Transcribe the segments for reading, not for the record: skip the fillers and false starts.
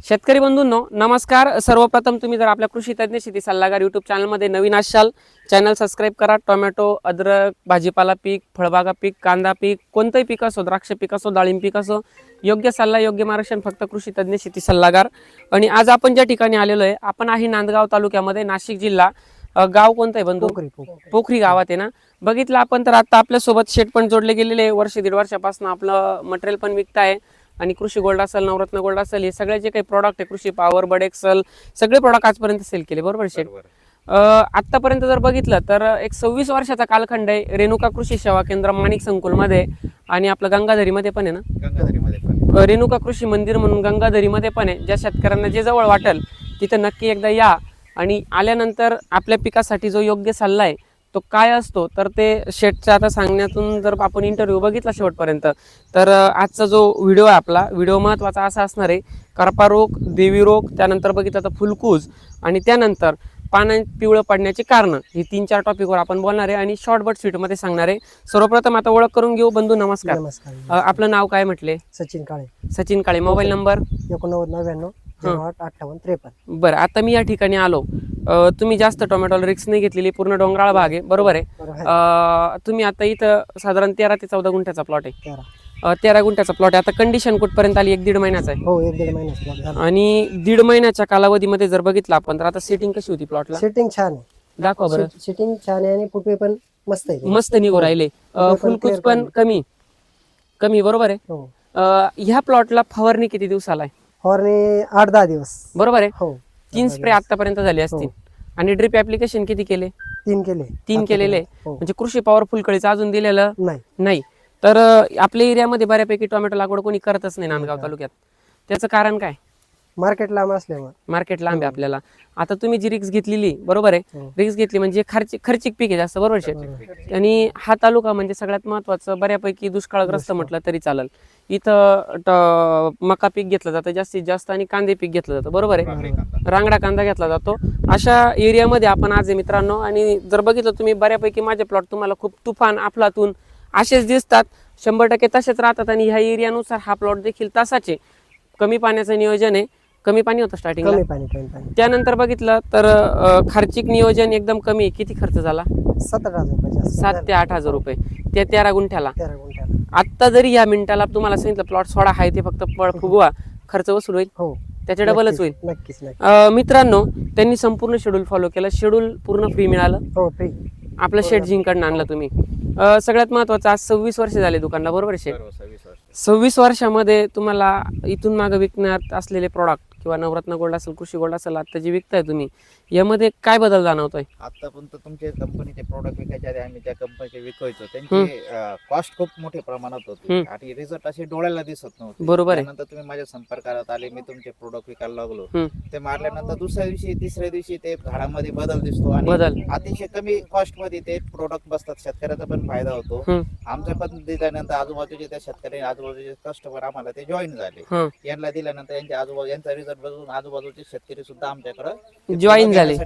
शेतकरी बंधूंनो नमस्कार। सर्वप्रथम तुम्ही जर आपल्या कृषी तज्ञ शेती सल्लागार यूट्यूब चॅनलमध्ये नवीन असाल, चॅनल सबस्क्राईब करा। टोमॅटो, अद्रक, भाजीपाला पीक, फळबागा पीक, कांदा पीक, कोणतंही पीक असो, द्राक्ष पीक असो, डाळिंब पीक असो, योग्य सल्ला योग्य मार्गदर्शन फक्त कृषी तज्ञ शेती सल्लागार। आणि आज आपण ज्या ठिकाणी आलेलो आहे, आपण आहे नांदगाव तालुक्यामध्ये, नाशिक जिल्हा। गाव कोणतं आहे बंधू? पोखरी गावात आहे ना। बघितलं आपण तर आता आपल्या सोबत शेट पण जोडले गेलेले आहे। वर्ष दीड वर्षापासून आपलं मटेरियल पण विकताय आणि कृषी गोल्ड असेल, नवरत्न गोल्ड असेल, हे सगळे जे काही प्रोडक्ट आहे, कृषी पॉवर, बड एक्सल, सगळे प्रोडक्ट आजपर्यंत सेल केले, बरोबर शेट? आतापर्यंत जर बघितलं तर एक 26 वर्षाचा कालखंड आहे। रेणुका कृषी सेवा केंद्र माणिक संकुलमध्ये आणि आपलं गंगाधरीमध्ये पण आहे ना, गंगाधरीमध्ये पण रेणुका कृषी मंदिर म्हणून गंगाधरीमध्ये पण आहे। ज्या शेतकऱ्यांना जे जवळ वाटेल तिथे नक्की एकदा या आणि आल्यानंतर आपल्या पिकासाठी जो योग्य सल्ला आहे तो काय असतो तर ते शेटच्या आता सांगण्यातून जर आपण इंटरव्ह्यू बघितला शेवटपर्यंत तर आजचा जो व्हिडिओ आहे आपला व्हिडिओ महत्त्वाचा असा असणार आहे, करपा रोग, देवी रोग, त्यानंतर बघितलं तर फुलकूज आणि त्यानंतर पानं पिवळं पडण्याची कारणं, ही 3-4 टॉपिकवर आपण बोलणार आहे आणि शॉर्ट बट स्वीटमध्ये सांगणार आहे। सर्वप्रथम आता ओळख करून घेऊ। बंधू नमस्कार। नमस्कार। आपलं नाव काय म्हटले? सचिन काळे। सचिन काळे। Mobile number 8999 085853। बरं, आता मी या ठिकाणी आलो, तुम्ही जास्त टोमॅटोला रिक्स नाही घेतलेली, पूर्ण डोंगराळ भाग आहे, बरोबर आहे? तुम्ही आता इथं साधारण 13 ते 14 गुंठ्याचा प्लॉट आहे। 13 गुंठ्याचा प्लॉट आहे। आता कंडिशन कुठपर्यंत आली? 1-1.5 महिन्याचा आहे। हो, 1-1.5 महिन्याचा। आणि 1.5 महिन्याच्या कालावधीमध्ये जर बघितलं आपण तर आता सेटिंग कशी होती प्लॉटला? सेटिंग छान आहे। दाखवा बरं। सेटिंग छान आहे आणि फुटवे पण मस्त आहे, मस्त निघू राहिले, फुलकूज पण कमी बरोबर आहे? हो। ह्या प्लॉटला फवारणी किती दिवसाला आहे? फवारणी 8-10 दिवस, बरोबर आहे? हो। 3 स्प्रे आतापर्यंत झाले असतील आणि ड्रिप ऍप्लिकेशन किती केले? 3 केले। 3 केलेले, म्हणजे कृषी पॉवर फुलकळीचं अजून दिलेलं नाही। तर आपल्या एरियामध्ये बऱ्यापैकी टोमॅटो लागवड कोणी करतच नाही नांदगाव तालुक्यात। त्याचं कारण काय? मार्केट लांब असल्यामुळे। मार्केट लांब आहे आपल्याला। आता तुम्ही जी रिक्स घेतलेली, बरोबर आहे, रिक्स घेतली म्हणजे खर्चिक पीक आहे जास्त, बरोबर शेत? आणि हा तालुका म्हणजे सगळ्यात महत्वाचं बऱ्यापैकी दुष्काळग्रस्त म्हटलं तरी चालेल। इथं मका पीक घेतलं जातं जास्तीत जास्त आणि कांदे पीक घेतलं जातं, बरोबर आहे? रांगडा कांदा घेतला जातो। अशा एरियामध्ये आपण आज आहे मित्रांनो। आणि जर बघितलं तुम्ही बऱ्यापैकी माझे प्लॉट तुम्हाला खूप तुफान, अफलातून असेच दिसतात, 100% तसेच राहतात। आणि ह्या एरियानुसार हा प्लॉट देखील तसाच आहे। कमी पाण्याचं नियोजन आहे, कमी पाणी होतं स्टार्टिंगला, कमी पाणी। त्यानंतर बघितलं तर खर्चिक नियोजन एकदम कमी। किती खर्च झाला? 7-8 रुपये। 7 ते 8 हजार रुपये त्या 13 गुंठ्याला। 13 गुंठ्याला। आता जरी या मिनिटाला तुम्हाला सांगितलं प्लॉट सोडा आहे ते फक्त फुगवा, खर्च वसूल होईल? हो, त्याच्या डबलच होईल। नक्कीच। मित्रांनो, त्यांनी संपूर्ण शेड्यूल फॉलो केलं, शेड्यूल पूर्ण फ्री मिळालं। हो, फ्री। आपलं शेटजींकडनं आणलं तुम्ही। सगळ्यात महत्वाचं, आज 26 वर्ष झाले दुकानला, बरोबर शेट? 26 वर्षामध्ये तुम्हाला इथून मागे विकण्यात असलेले प्रॉडक्ट किंवा नवरत्न गोल्ड असेल, कृषी गोल्ड असेल, आता जे विकताय तुम्ही, यामध्ये काय बदल जाणवतोय? आतापर्यंत तुमच्या कंपनीचे प्रोडक्ट विकायचे आधी आम्ही त्या कंपनीचे विकायचो, त्यांची कॉस्ट खूप मोठ्या प्रमाणात होती आणि रिझल्ट असे डोळ्याला दिसत नव्हते, बरोबर आहे? नंतर तुम्ही माझ्या संपर्कात आले, मी तुमचे प्रोडक्ट विकायला लागलो, ते मारल्यानंतर दुसऱ्या दिवशी, तिसऱ्या दिवशी ते झाडामध्ये बदल दिसतो आणि अतिशय कमी कॉस्ट मध्ये ते प्रोडक्ट बसतात। शेतकऱ्याचा पण फायदा होतो, आमचा पण दिल्यानंतर आजूबाजूचे त्या शेतकरी, आजूबाजूचे कस्टमर आम्हाला ते जॉईन झाले। यांना दिल्यानंतर यांच्या यांचा रिझल्ट बघून आजूबाजूचे शेतकरी सुद्धा आमच्याकडे जॉईन झाले।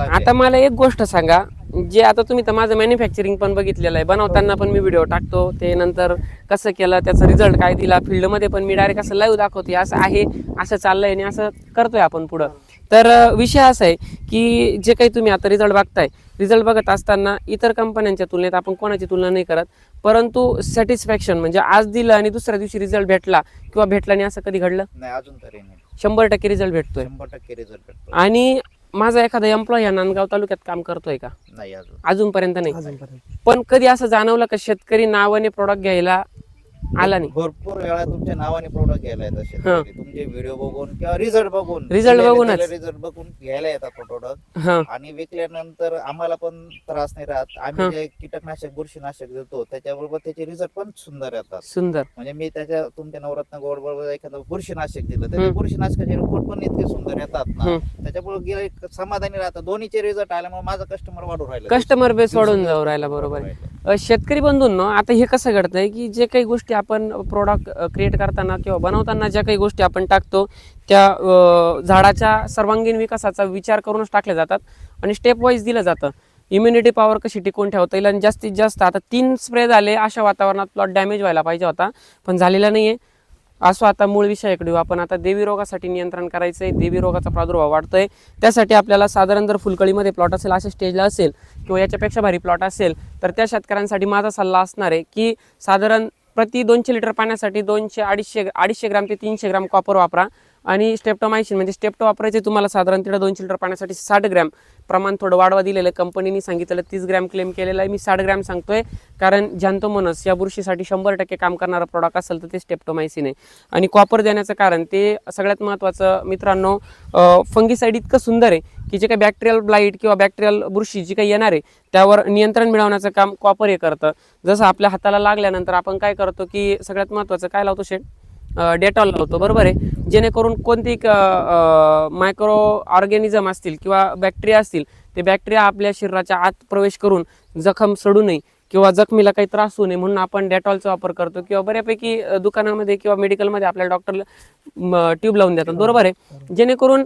आता मला एक गोष्ट सांगा, जे आता तुम्ही तर माझं मॅन्युफॅक्चरिंग पण बघितलेलं आहे, बनवताना पण मी व्हिडिओ टाकतो, ते नंतर कसं केलं, त्याचा रिझल्ट काय दिला, फील्डमध्ये पण मी डायरेक्ट असं लाईव्ह दाखवते, असं आहे, असं चाललंय आणि असं करतोय आपण पुढं। तर विषय असा आहे की जे काही तुम्ही आता रिझल्ट बघताय, रिझल्ट बघत असताना इतर कंपन्यांच्या तुलनेत आपण कोणाची तुलना नाही करत, परंतु सॅटिस्फॅक्शन म्हणजे आज दिलं आणि दुसऱ्या दिवशी रिझल्ट भेटला किंवा भेटला नाही असं कधी घडलं नाही? अजून तरी नाही। 100% रिझल्ट भेटतोय। 100% रिझल्ट भेटतो। आणि माझा एखादा एम्प्लॉय या नांदगाव तालुक्यात काम करतोय का? नाही, अजूनपर्यंत नाही। पण कधी असं जाणवलं का शेतकरी नावाने प्रोडक्ट घ्यायला आला नाही? भरपूर वेळा तुमच्या नावाने प्रोडक्ट घ्यायला येतात शेतकरी, तुमचे व्हिडिओ बघून किंवा रिझल्ट बघून घ्यायला येतात प्रोडक्ट। आणि विकल्यानंतर आम्हाला पण त्रास नाही राहत, आम्ही जे कीटकनाशक, बुरशीनाशक देतो त्याच्याबरोबर त्याचे रिझल्ट पण सुंदर येतात। सुंदर म्हणजे मी त्याच्या तुमच्या नवरत्न गोल्ड बरोबर एखादं बुरशीनाशक दिलं, त्याच्या बुरशीनाशकाचे रिपोर्ट पण इतके सुंदर येतात ना, त्याच्यामुळे गिराईक समाधानी राहतात। दोन्हीचे रिझल्ट आल्यामुळे माझा कस्टमर वाढून राहिला, कस्टमर बेस वाढून जाऊ राहिला, बरोबर आहे? शेतकरी बंधूंनो, आता हे कसं घडतंय की जे काही गोष्टी आपण प्रोडक्ट क्रिएट करताना किंवा बनवताना ज्या काही गोष्टी आपण टाकतो त्या झाडाच्या सर्वांगीण विकासाचा विचार करूनच टाकल्या जातात आणि स्टेप वाईज दिलं जातं। इम्युनिटी पॉवर कशी टिकून ठेवता येईल आणि जास्तीत जास्त, आता 3 स्प्रे झाले, अशा वातावरणात प्लॉट डॅमेज व्हायला पाहिजे होता पण झालेला नाहीये। असो, आता मूळ विषयाकडे येऊ आपण. आता देवी रोगासाठी नियंत्रण करायचं आहे. देवी रोगाचा प्रादुर्भाव वाढतोय, त्यासाठी आपल्याला साधारण जर फुलकळीमध्ये प्लॉट असेल, अशा स्टेजला असेल किंवा याच्यापेक्षा भारी प्लॉट असेल, तर त्या शेतकऱ्यांसाठी माझा सल्ला असणार आहे की साधारण प्रति 200 लिटर पाण्यासाठी 200-250 ग्राम ते 300 ग्राम कॉपर वापरा. आणि स्टेप्टोमायसिन म्हणजे स्टेप्टो वापरायचे तुम्हाला साधारण तिथं 200 लिटर पाण्यासाठी 60 ग्रॅम. प्रमाण थोडं वाढवा दिलेलं आहे, कंपनीने सांगितलेलं 30 ग्रॅम क्लेम केलेलं आहे, मी 60 ग्रॅम सांगतोय. कारण झॅन्थोमोनस या बुरशीसाठी 100% काम करणारा प्रॉडक्ट असेल तर ते स्टेप्टोमायसिन आहे. आणि कॉपर देण्याचं कारण ते सगळ्यात महत्त्वाचं मित्रांनो, फंगीसाईड इतकं सुंदर आहे की जे काही बॅक्टेरियल ब्लाईट किंवा बॅक्टेरियल बुरशी जी काही येणार आहे त्यावर नियंत्रण मिळवण्याचं काम कॉपर हे करतं. जसं आपल्या हाताला लागल्यानंतर आपण काय करतो की सगळ्यात महत्त्वाचं काय लावतो शेट, डेटॉल लावतो, बरोबर आहे. जेणेकरून कोणती मायक्रो ऑर्गॅनिझम असतील किंवा बॅक्टेरिया असतील, ते बॅक्टेरिया आपल्या शरीराच्या आत प्रवेश करून जखम सडू नये किंवा जखमीला काही त्रास होऊ नये म्हणून आपण डेटॉलचा वापर करतो. किंवा बऱ्यापैकी दुकानामध्ये किंवा मेडिकलमध्ये आपल्याला डॉक्टर ट्यूब लावून देतात, बरोबर आहे, जेणेकरून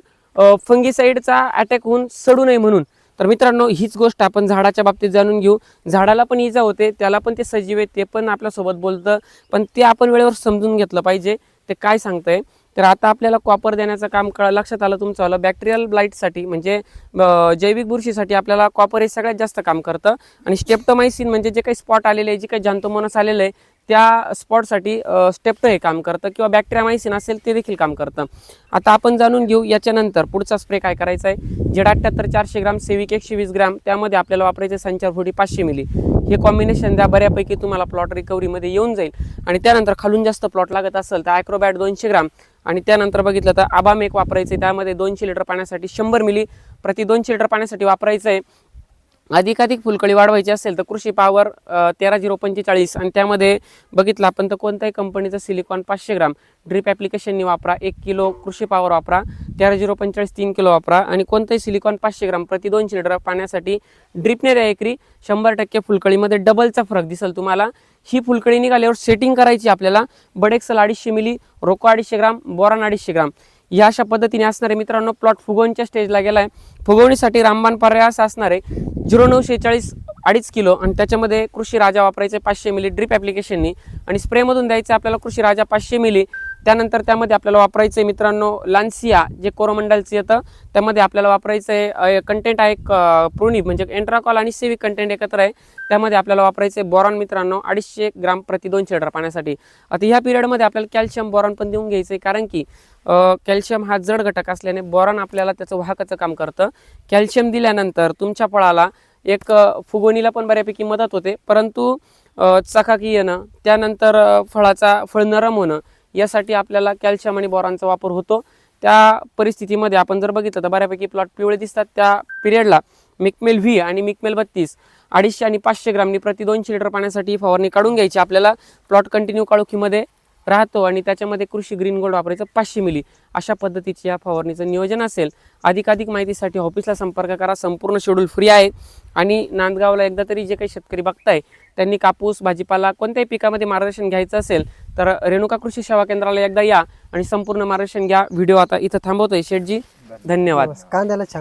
फंगीसाईडचा अटॅक होऊन सडू नये म्हणून. तर मित्रांनो, हीच गोष्ट आपण झाडाच्या बाबतीत जाणून घेऊ. झाडाला पण इजा होते, त्याला पण ते सजीव आहे, ते पण आपल्यासोबत बोलतं, पण ते आपण वेळेवर समजून घेतलं पाहिजे ते काय सांगतंय. तर आता आपल्याला कॉपर देण्याचं काम लक्षात आलं तुमचं आलं. बॅक्टेरियल ब्लाईटसाठी म्हणजे जैविक बुरशीसाठी आपल्याला कॉपर हे सगळ्यात जास्त काम करतं. आणि स्टेप्टोमायसिन म्हणजे जे काही स्पॉट आलेले आहे, जे काही झॅन्थोमोनस आलेलं आहे त्या स्पॉटसाठी स्टेप्टो हे काम करतं किंवा बॅक्टेरियामायसिन असेल ते देखील काम करतं. आता आपण जाणून घेऊ याच्यानंतर पुढचा स्प्रे काय करायचा आहे. जेड 78 400 ग्राम, सेविक 120 ग्राम, त्यामध्ये आपल्याला वापरायचे संचार फुटी 500 मिली. हे कॉम्बिनेशन द्या, बऱ्यापैकी तुम्हाला प्लॉट रिकव्हरीमध्ये येऊन जाईल. आणि त्यानंतर खालून जास्त प्लॉट लागत असेल तर ॲक्रोबॅट 200 ग्राम. आणि त्यानंतर बघितलं तर आबाम एक वापरायचं आहे, त्यामध्ये 200 लिटर पाण्यासाठी 100 मिली प्रति 200 लिटर पाण्यासाठी वापरायचं आहे. अधिकाधिक फुलकळी वाढवायची असेल तर कृषी पॉवर 13045 आणि त्यामध्ये बघितलं आपण तर कोणत्याही कंपनीचं सिलिकॉन 500 ग्राम ड्रिप ॲप्लिकेशननी वापरा. 1 किलो कृषी पॉवर वापरा, 13045 3 किलो वापरा. आणि कोणतंही सिलिकॉन 500 ग्राम प्रति 200 लिटर पाण्यासाठी ड्रिपने द्या एकरी. 100% फुलकळीमध्ये डबलचा फरक दिसेल तुम्हाला. ही फुलकळी निघाल्यावर सेटिंग करायची आपल्याला. बडेक्सल 250 मिली, रोको 250 ग्राम, बोरान 250 ग्राम. या अशा पद्धतीने असणारे मित्रांनो. प्लॉट फुगवणीच्या स्टेजला गेलाय. फुगवणीसाठी रामबाण पर्याय असा असणार आहे 0940 2.5 किलो आणि त्याच्यामध्ये कृषी राजा वापरायचे 500 मिली ड्रिप ॲप्लिकेशननी. आणि स्प्रेमधून द्यायचं आपल्याला कृषी राजा 500 मिली. त्यानंतर त्यामध्ये आपल्याला वापरायचं आहे मित्रांनो लान्सिया, जे कोरोमंडलचं येतं, त्यामध्ये आपल्याला वापरायचं आहे कंटेंट आहे प्रोनिप म्हणजे एंट्राकॉल आणि सेविक कंटेंट एकत्र आहे. त्यामध्ये आपल्याला वापरायचं आहे बोरॉन मित्रांनो 250 ग्राम प्रति 200 लिटर पाण्यासाठी. आता ह्या पिरियडमध्ये आपल्याला कॅल्शियम बोरॉन पण देऊन घ्यायचं आहे, कारण की कॅल्शियम हा जड घटक असल्याने बोरॉन आपल्याला त्याचं वाहकाचं काम करतं. कॅल्शियम दिल्यानंतर तुमच्या फळाला एक फुगवणीला पण बऱ्यापैकी मदत होते, परंतु चकाकी येणं, त्यानंतर फळ नरम होणं यासाठी आपल्याला कॅल्शियम आणि बोरॉनचा वापर होतो. त्या परिस्थितीमध्ये आपण जर बघितलं तर बऱ्यापैकी प्लॉट पिवळे दिसतात. त्या पिरियडला मिकमेल व्ही आणि मिकमेल 32 250 आणि 500 ग्रामनी प्रति 200 लिटर पाण्यासाठी फवारणी काढून घ्यायची आपल्याला. प्लॉट कंटिन्यू काळोखीमध्ये राहतो आणि त्याच्यामध्ये कृषी ग्रीन गोल्ड वापरायचं 500 मिली. अशा पद्धतीचे या फवारणीचं नियोजन असेल. अधिकाधिक माहितीसाठी ऑफिसला संपर्क करा. संपूर्ण शेड्यूल फ्री आहे. आणि नांदगावला एकदा तरी जे काही शेतकरी बघताय त्यांनी कापूस, भाजीपाला कोणत्याही पिकामध्ये मार्गदर्शन घ्यायचं असेल तर रेणुका कृषी सेवा केंद्राला एकदा या आणि संपूर्ण मार्गदर्शन घ्या. व्हिडिओ आता इथं थांबवतोय शेठजी, धन्यवाद. कांद्याला छान